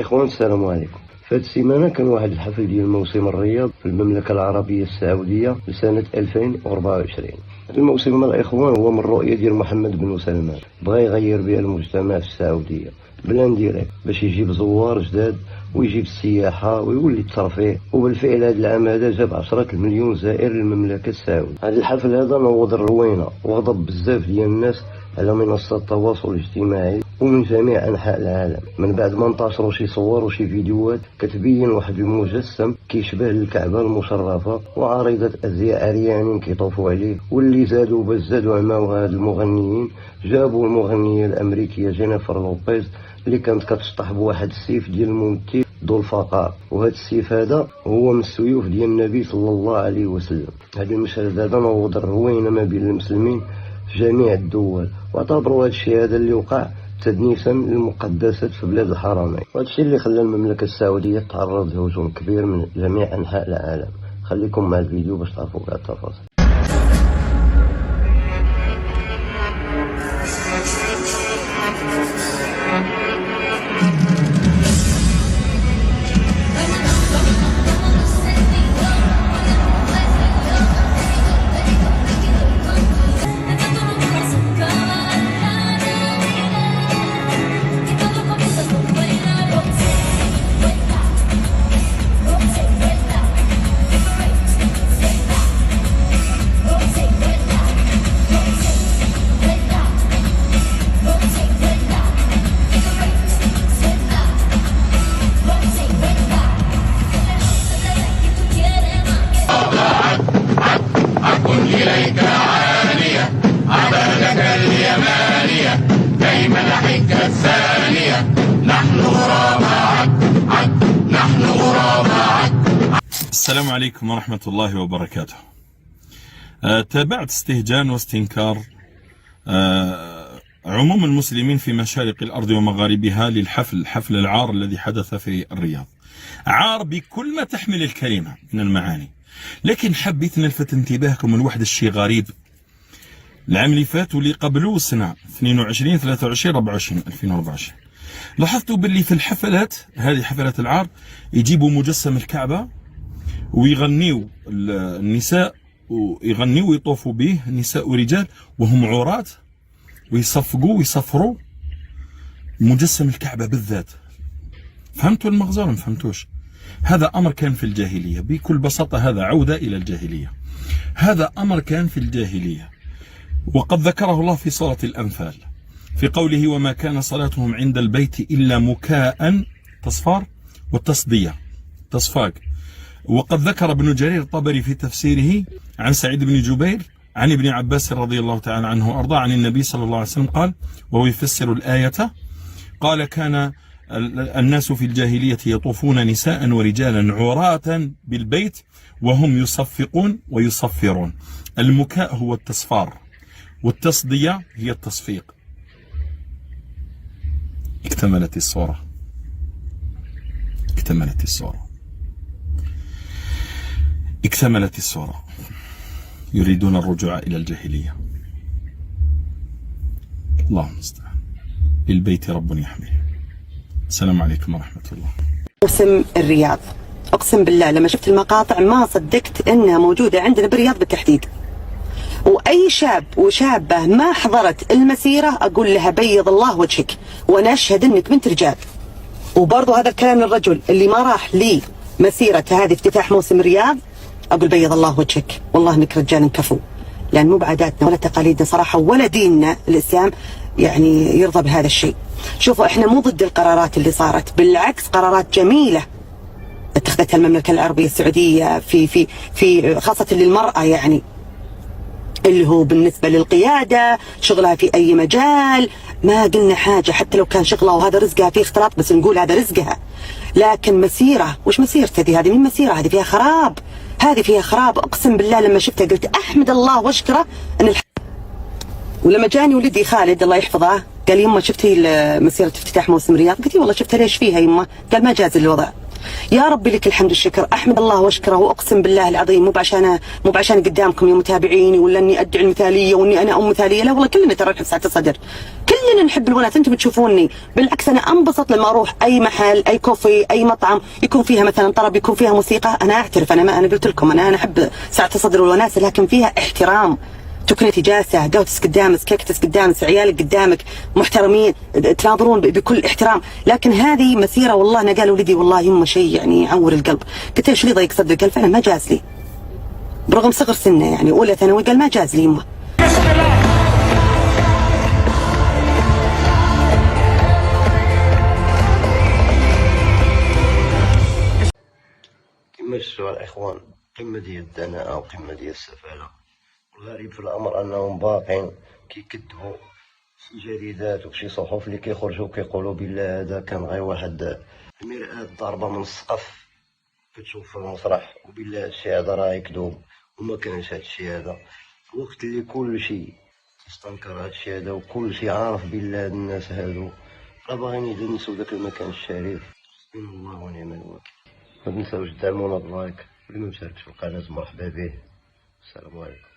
إخوان السلام عليكم. في هذه السيمانة كان واحد الحفل ديال موسم الرياض في المملكة العربية السعودية لسنة 2024. الموسم الإخوان هو من الرؤية ديال محمد بن سلمان، بغى يغير بها المجتمع في السعودية بلان ديريكت باش يجيب زوار جداد ويجيب السياحة ويولي الترفيه، وبالفعل هذا العام هذا جاب 10 المليون زائر للمملكة السعودية. هذا الحفل هذا نوض الروينة وغضب بزاف ديال الناس على منصات التواصل الاجتماعي ومن جميع أنحاء العالم، من بعد ما انتشروا شي صور وشي فيديوهات كتبين واحد المجسم كيشبه الكعبة المشرفة وعارضة أزياء عريانين كيطوفوا عليه. واللي زادوا باش زادوا عماو هاد المغنيين، جابوا المغنية الأمريكية جينيفر لوبيز اللي كانت كتشطح بواحد السيف ديال الممثل ذو الفقار، وهذا السيف هذا هو من السيوف ديال النبي صلى الله عليه وسلم. هذا المشهد هذا نوض الروينة ما بين المسلمين في جميع الدول، واعتبروا هذا الشيء هذا اللي وقع تدنيسا للمقدسات في بلاد الحرمين، وهذا الشيء اللي خلى المملكة السعودية تعرض لهجوم كبير من جميع أنحاء العالم. خليكم مع الفيديو باش تعرفوا كاع التفاصيل. إليك عانية عبادك اليمانية كي ملحك الثانية نحن غرابة نحن غرابة. السلام عليكم ورحمة الله وبركاته. تابعت استهجان واستنكار عموم المسلمين في مشارق الأرض ومغاربها حفل العار الذي حدث في الرياض. عار بكل ما تحمل الكلمة من المعاني، لكن حبيت نلفت انتباهكم من واحد الشيء غريب. العام اللي فات واللي قبله سنة 22 23 24 2024 لاحظتوا باللي في الحفلات هذه حفلات العار يجيبوا مجسم الكعبة ويغنيوا النساء، ويغنيوا ويطوفوا به نساء ورجال وهم عراة، ويصفقوا ويصفروا مجسم الكعبة بالذات. فهمتوا المغزى ولا ما فهمتوش؟ هذا أمر كان في الجاهلية بكل بساطة، هذا عودة إلى الجاهلية. هذا أمر كان في الجاهلية، وقد ذكره الله في سورة الأنفال في قوله وما كان صلاتهم عند البيت إلا مكاء تصفار والتصدية تصفاق. وقد ذكر ابن جرير الطبري في تفسيره عن سعيد بن جبير عن ابن عباس رضي الله تعالى عنه وأرضاه عن النبي صلى الله عليه وسلم قال وهو يفسر الآية قال كان الناس في الجاهلية يطوفون نساء ورجالا عراة بالبيت وهم يصفقون ويصفرون. المكاء هو التصفار والتصدية هي التصفيق. اكتملت الصورة، اكتملت الصورة، اكتملت الصورة. يريدون الرجوع إلى الجاهلية. الله المستعان. للبيت رب يحميه. السلام عليكم ورحمة الله. موسم الرياض، أقسم بالله لما شفت المقاطع ما صدقت أنها موجودة عندنا بالرياض بالتحديد. وأي شاب وشابة ما حضرت المسيرة أقول لها بيض الله وجهك، وأنا أشهد أنك بنت رجال. وبرضو هذا الكلام للرجل اللي ما راح لي مسيرة هذه افتتاح موسم الرياض أقول بيض الله وجهك، والله أنك رجال كفو، لأن مو بعاداتنا ولا تقاليدنا صراحة ولا ديننا الإسلام يعني يرضى بهذا الشيء. شوفوا احنا مو ضد القرارات اللي صارت، بالعكس قرارات جميلة اتخذتها المملكة العربية السعودية في خاصة للمرأة، يعني اللي هو بالنسبة للقيادة شغلها في أي مجال ما قلنا حاجة، حتى لو كان شغلها وهذا رزقها فيه اختلاط بس نقول هذا رزقها. لكن مسيرة، وش مسيرة هذه؟ من مسيرة هذه فيها خراب، هذه فيها خراب. أقسم بالله لما شفتها قلت أحمد الله واشكره أن ولما جاني ولدي خالد الله يحفظه قال يما شفتي مسيرة افتتاح موسم الرياض؟ قلت والله شفتها ليش فيها يما؟ قال ما جاز الوضع. يا ربي لك الحمد والشكر، احمد الله واشكره واقسم بالله العظيم مو بعشان قدامكم يا متابعيني ولا اني ادعي المثاليه واني انا ام مثاليه، لا والله كلنا ترى نحب سعه الصدر، كلنا نحب البنات، انتم تشوفوني بالعكس انا انبسط لما اروح اي محل اي كوفي اي مطعم يكون فيها مثلا طرب يكون فيها موسيقى، انا اعترف انا قلت لكم انا احب سعه الصدر والوناسه لكن فيها احترام، تكوني جالسه قهوتس قدامك كيكتس قدامك عيالك قدامك محترمين تناظرون بكل احترام، لكن هذه مسيره والله انا قال ولدي والله يمه شيء يعني يعور القلب، قلت له ايش لي ضيق صدرك؟ قال فعلا ما جاز لي برغم صغر سنه يعني اولى ثانوي، قال ما جاز لي يمه. كما شفتوا الإخوان قمة ديال الدناءة وقمة ديال السفالة، والغريب في الأمر أنهم باقين كيكذبوا شي جريدات وشي صحف اللي كيخرجوا كيقولوا بالله هذا كان غير واحد مرآة ضاربة من السقف كتشوف في المسرح، وبالله هادشي هذا راه يكذوب وما كانش هادشي هذا، وقت اللي كلشي تستنكر هادشي هذا وكلشي عارف بالله هاد الناس هادو راه باغيين يدنسوا داك المكان الشريف. حسبنا الله ونعم الوكيل. ما تنساوش تدعمونا بلايك، واللي ما مشاركش في القناة مرحبا به. السلام عليكم.